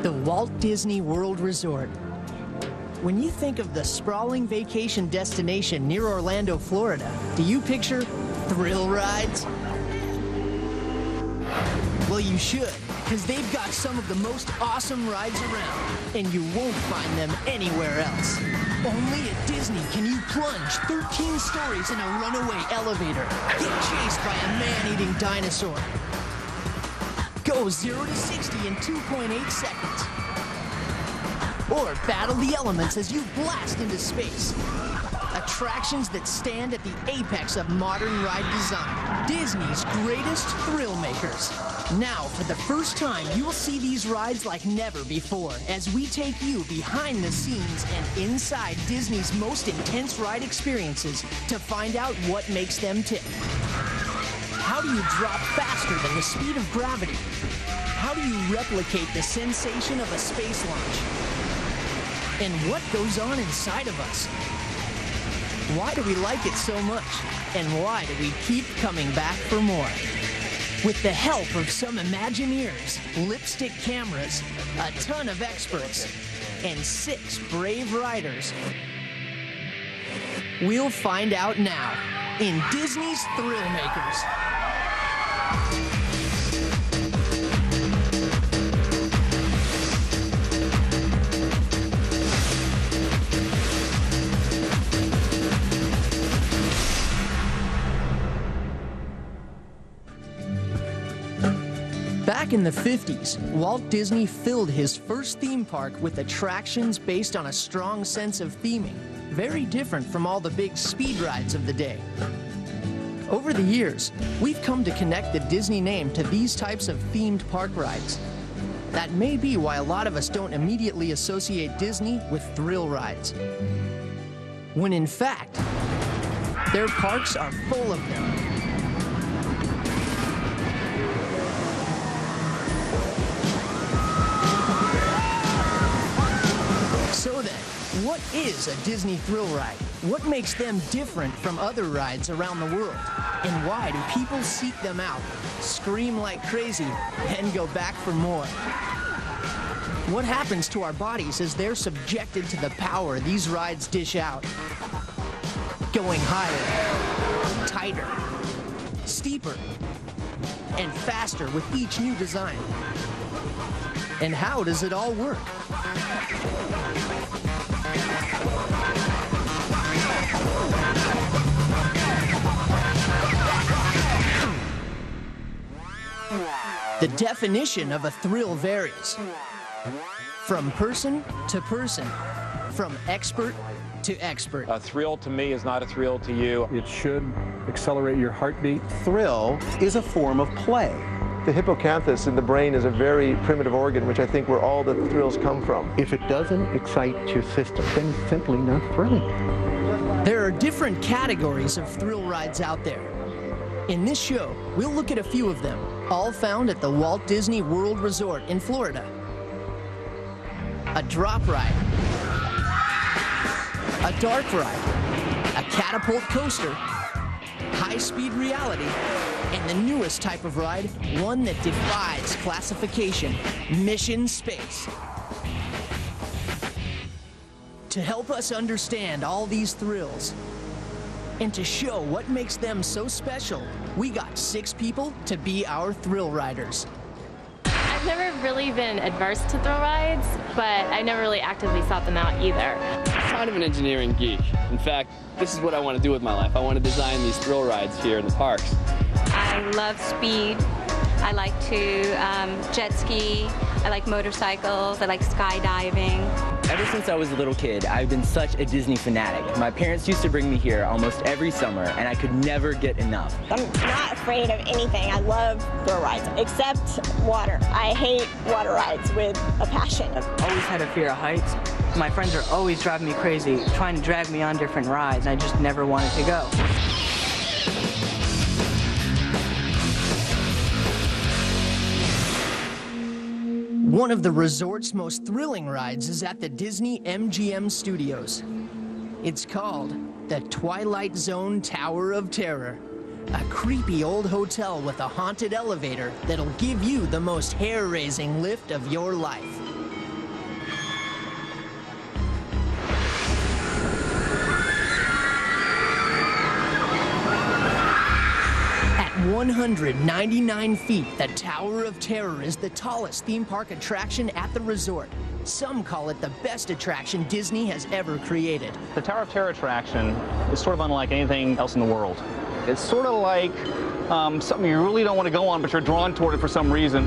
The Walt Disney World Resort. When you think of the sprawling vacation destination near Orlando, Florida, do you picture thrill rides? Well, you should, because they've got some of the most awesome rides around, and you won't find them anywhere else. Only at Disney can you plunge 13 stories in a runaway elevator, get chased by a man-eating dinosaur, go 0 to 60 in 2.8 seconds, or battle the elements as you blast into space. Attractions that stand at the apex of modern ride design. Disney's greatest Thrillmakers. Now, for the first time, you will see these rides like never before as we take you behind the scenes and inside Disney's most intense ride experiences to find out what makes them tick. How do you drop faster than the speed of gravity? How do you replicate the sensation of a space launch? And what goes on inside of us? Why do we like it so much? And why do we keep coming back for more? With the help of some Imagineers, lipstick cameras, a ton of experts, and 6 brave riders, we'll find out now in Disney's Thrillmakers. Back in the 50s, Walt Disney filled his first theme park with attractions based on a strong sense of theming, very different from all the big speed rides of the day. Over the years, we've come to connect the Disney name to these types of themed park rides. That may be why a lot of us don't immediately associate Disney with thrill rides, when in fact, their parks are full of them. So then, what is a Disney thrill ride? What makes them different from other rides around the world? And why do people seek them out, scream like crazy, and go back for more? What happens to our bodies as they're subjected to the power these rides dish out? Going higher, tighter, steeper, and faster with each new design. And how does it all work? The definition of a thrill varies from person to person, from expert to expert. A thrill to me is not a thrill to you. It should accelerate your heartbeat. Thrill is a form of play. The hippocampus in the brain is a very primitive organ, which I think where all the thrills come from. If it doesn't excite your system, then it's simply not thrilling. There are different categories of thrill rides out there. In this show, we'll look at a few of them, all found at the Walt Disney World Resort in Florida. A drop ride, a dark ride, a catapult coaster, high-speed reality, and the newest type of ride, one that defies classification, Mission Space. To help us understand all these thrills, and to show what makes them so special, we got 6 people to be our thrill riders. I've never really been adverse to thrill rides, but I never really actively sought them out either. I'm kind of an engineering geek. In fact, this is what I want to do with my life. I want to design these thrill rides here in the parks. I love speed. I like to jet ski. I like motorcycles. I like skydiving. Ever since I was a little kid, I've been such a Disney fanatic. My parents used to bring me here almost every summer, and I could never get enough. I'm not afraid of anything. I love thrill rides, except water. I hate water rides with a passion. I've always had a fear of heights. My friends are always driving me crazy, trying to drag me on different rides, and I just never wanted to go. One of the resort's most thrilling rides is at the Disney MGM Studios. It's called the Twilight Zone Tower of Terror, a creepy old hotel with a haunted elevator that'll give you the most hair-raising lift of your life. 199 feet, the Tower of Terror is the tallest theme park attraction at the resort. Some call it the best attraction Disney has ever created. The Tower of Terror attraction is sort of unlike anything else in the world. It's sort of like something you really don't want to go on, but you're drawn toward it for some reason.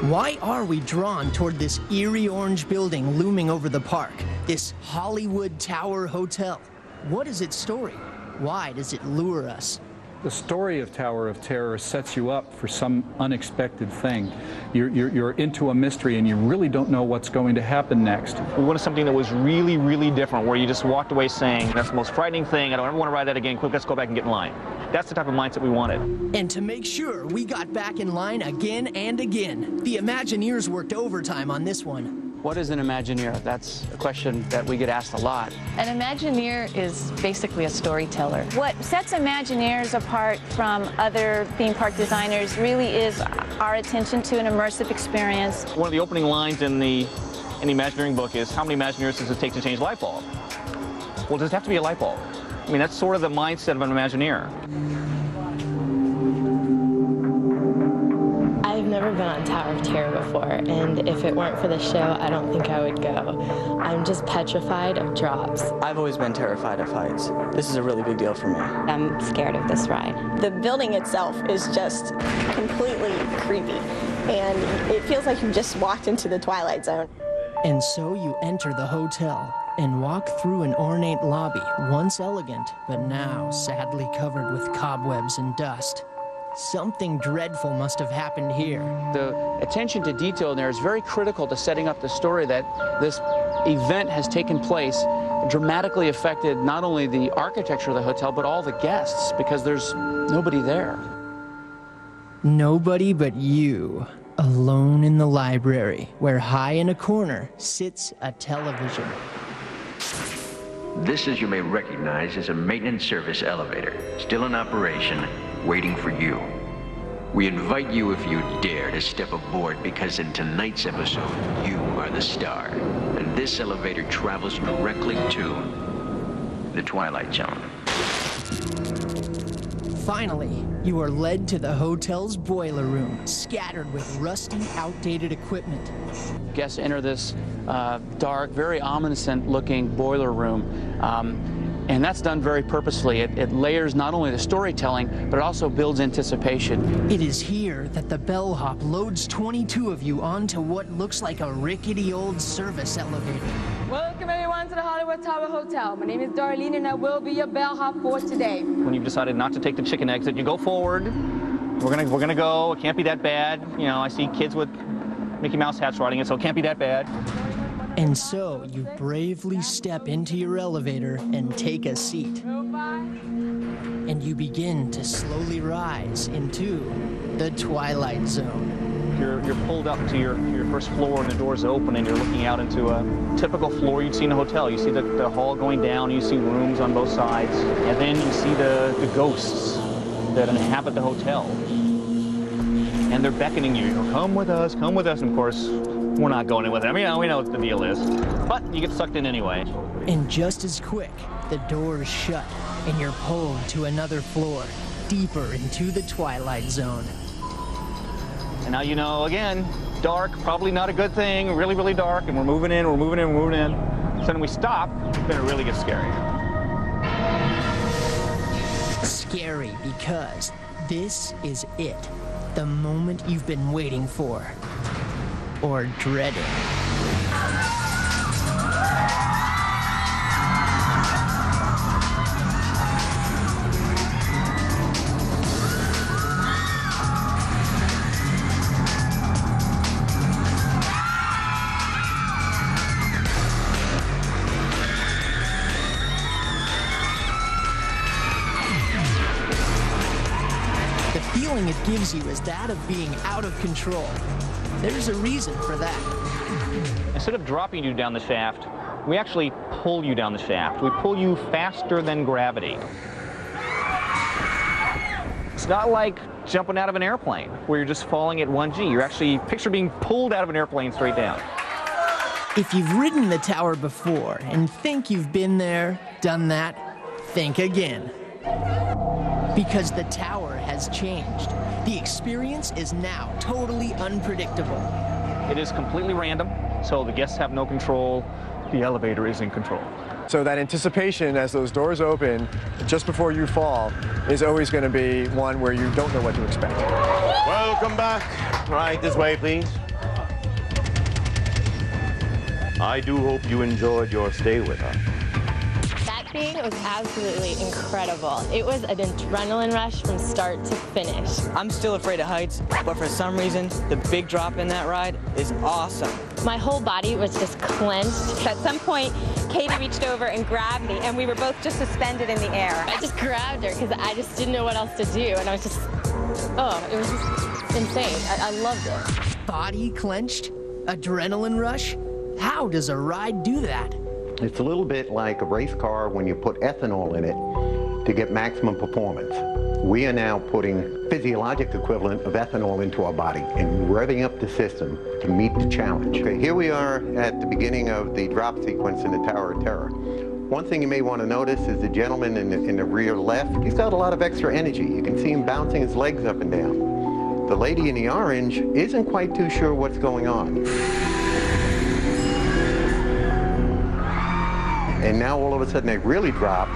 Why are we drawn toward this eerie orange building looming over the park? This Hollywood Tower Hotel? What is its story? Why does it lure us? The story of Tower of Terror sets you up for some unexpected thing. You're into a mystery and you really don't know what's going to happen next. We wanted something that was really, really different, where you just walked away saying, that's the most frightening thing, I don't ever want to ride that again, quick, let's go back and get in line. That's the type of mindset we wanted. And to make sure we got back in line again and again, the Imagineers worked overtime on this one. What is an Imagineer? That's a question that we get asked a lot. An Imagineer is basically a storyteller. What sets Imagineers apart from other theme park designers really is our attention to an immersive experience. One of the opening lines in the Imagineering book is, how many Imagineers does it take to change a light bulb? Well, does it have to be a light bulb? I mean, that's sort of the mindset of an Imagineer. I've never been on Tower of Terror before, and if it weren't for the show, I don't think I would go. I'm just petrified of drops. I've always been terrified of heights. This is a really big deal for me. I'm scared of this ride. The building itself is just completely creepy, and it feels like you've just walked into the Twilight Zone. And so you enter the hotel and walk through an ornate lobby, once elegant, but now sadly covered with cobwebs and dust. Something dreadful must have happened here. The attention to detail in there is very critical to setting up the story that this event has taken place, dramatically affected not only the architecture of the hotel, but all the guests, because there's nobody there. Nobody but you, alone in the library, where high in a corner sits a television. This, as you may recognize, is a maintenance service elevator, still in operation, waiting for you. We invite you, if you dare, to step aboard, because in tonight's episode, you are the star. And this elevator travels directly to the Twilight Zone. Finally, you are led to the hotel's boiler room, scattered with rusty, outdated equipment. Guests enter this dark, very ominous-looking boiler room. And that's done very purposefully. It layers not only the storytelling, but it also builds anticipation. It is here that the bellhop loads 22 of you onto what looks like a rickety old service elevator. Welcome everyone to the Hollywood Tower Hotel. My name is Darlene and I will be your bellhop for today. When you've decided not to take the chicken exit, you go forward. We're gonna go. It can't be that bad. You know, I see kids with Mickey Mouse hats riding it, so it can't be that bad. And so you bravely step into your elevator and take a seat. And you begin to slowly rise into the Twilight Zone. You're pulled up to your first floor, and the doors open, and you're looking out into a typical floor you'd see in a hotel. You see the hall going down, you see rooms on both sides, and then you see the ghosts that inhabit the hotel. And they're beckoning you, come with us, come with us. And of course, we're not going in with them. We know what the deal is. But you get sucked in anyway. And just as quick, the doors shut, and you're pulled to another floor, deeper into the Twilight Zone. And now you know, again, dark, probably not a good thing, really, really dark, and we're moving in, we're moving in, we're moving in. So when we stop, then it really gets scary. Scary because this is it. The moment you've been waiting for. Or dreading. The feeling it gives you is that of being out of control. There's a reason for that. Instead of dropping you down the shaft, we actually pull you down the shaft. We pull you faster than gravity. It's not like jumping out of an airplane where you're just falling at 1G. You're actually, picture being pulled out of an airplane straight down. If you've ridden the tower before and think you've been there, done that, think again. Because the tower has changed. The experience is now totally unpredictable. It is completely random, so the guests have no control. The elevator is in control. So that anticipation as those doors open just before you fall is always going to be one where you don't know what to expect. Welcome back. Right this way, please. I do hope you enjoyed your stay with us. That thing was absolutely incredible. It was an adrenaline rush from start to finish. I'm still afraid of heights, but for some reason, the big drop in that ride is awesome. My whole body was just clenched. At some point, Katie reached over and grabbed me, and we were both just suspended in the air. I just grabbed her because I just didn't know what else to do, and I was just, oh, it was just insane. I loved it. Body clenched? Adrenaline rush? How does a ride do that? It's a little bit like a race car when you put ethanol in it to get maximum performance. We are now putting physiologic equivalent of ethanol into our body and revving up the system to meet the challenge. Okay, here we are at the beginning of the drop sequence in the Tower of Terror. One thing you may want to notice is the gentleman in the rear left. He's got a lot of extra energy. You can see him bouncing his legs up and down. The lady in the orange isn't quite too sure what's going on. And now all of a sudden it really drops.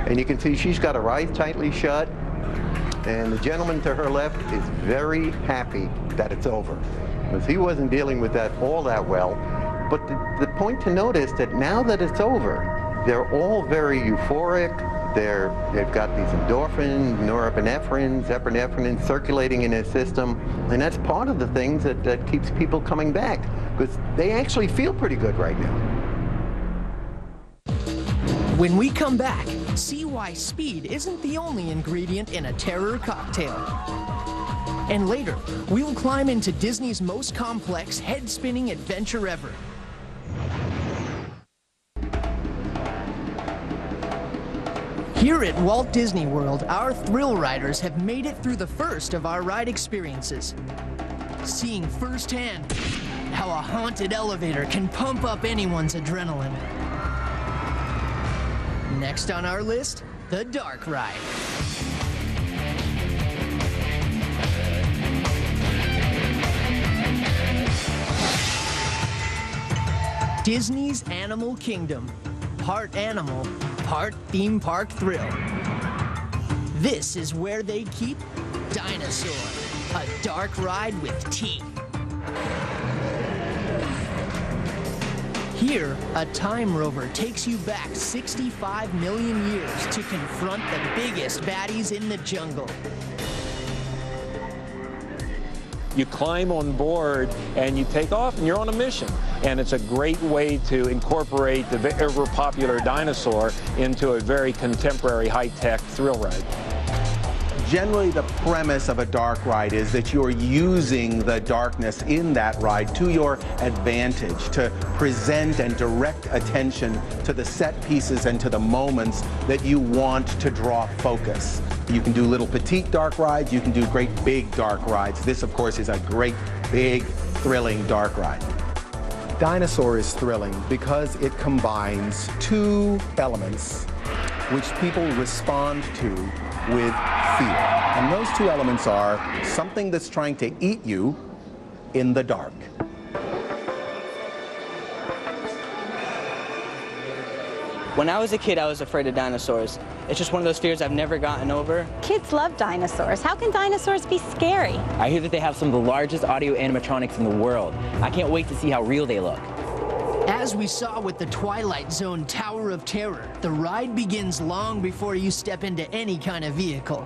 And you can see she's got her eyes tightly shut. And the gentleman to her left is very happy that it's over, because he wasn't dealing with that all that well. But the point to notice that now that it's over, they're all very euphoric. They've got these endorphins, norepinephrine, epinephrine circulating in their system. And that's part of the things that keeps people coming back, because they actually feel pretty good right now. When we come back, see why speed isn't the only ingredient in a terror cocktail. And later, we'll climb into Disney's most complex, head-spinning adventure ever. Here at Walt Disney World, our thrill riders have made it through the first of our ride experiences, seeing firsthand how a haunted elevator can pump up anyone's adrenaline. Next on our list, the dark ride. Disney's Animal Kingdom. Part animal, part theme park thrill. This is where they keep Dinosaur, a dark ride with teeth. Here, a time rover takes you back 65 million years to confront the biggest baddies in the jungle. You climb on board and you take off and you're on a mission. And it's a great way to incorporate the ever popular Dinosaur into a very contemporary high-tech thrill ride. Generally, the premise of a dark ride is that you're using the darkness in that ride to your advantage, to present and direct attention to the set pieces and to the moments that you want to draw focus. You can do little petite dark rides, you can do great big dark rides. This, of course, is a great, big, thrilling dark ride. Dinosaur is thrilling because it combines two elements which people respond to with fear. And those two elements are something that's trying to eat you in the dark. When I was a kid, I was afraid of dinosaurs. It's just one of those fears I've never gotten over. Kids love dinosaurs. How can dinosaurs be scary? I hear that they have some of the largest audio animatronics in the world. I can't wait to see how real they look. As we saw with the Twilight Zone Tower of Terror, the ride begins long before you step into any kind of vehicle.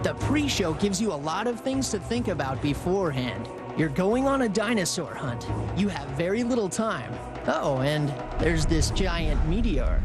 The pre-show gives you a lot of things to think about beforehand. You're going on a dinosaur hunt. You have very little time. Oh, and there's this giant meteor.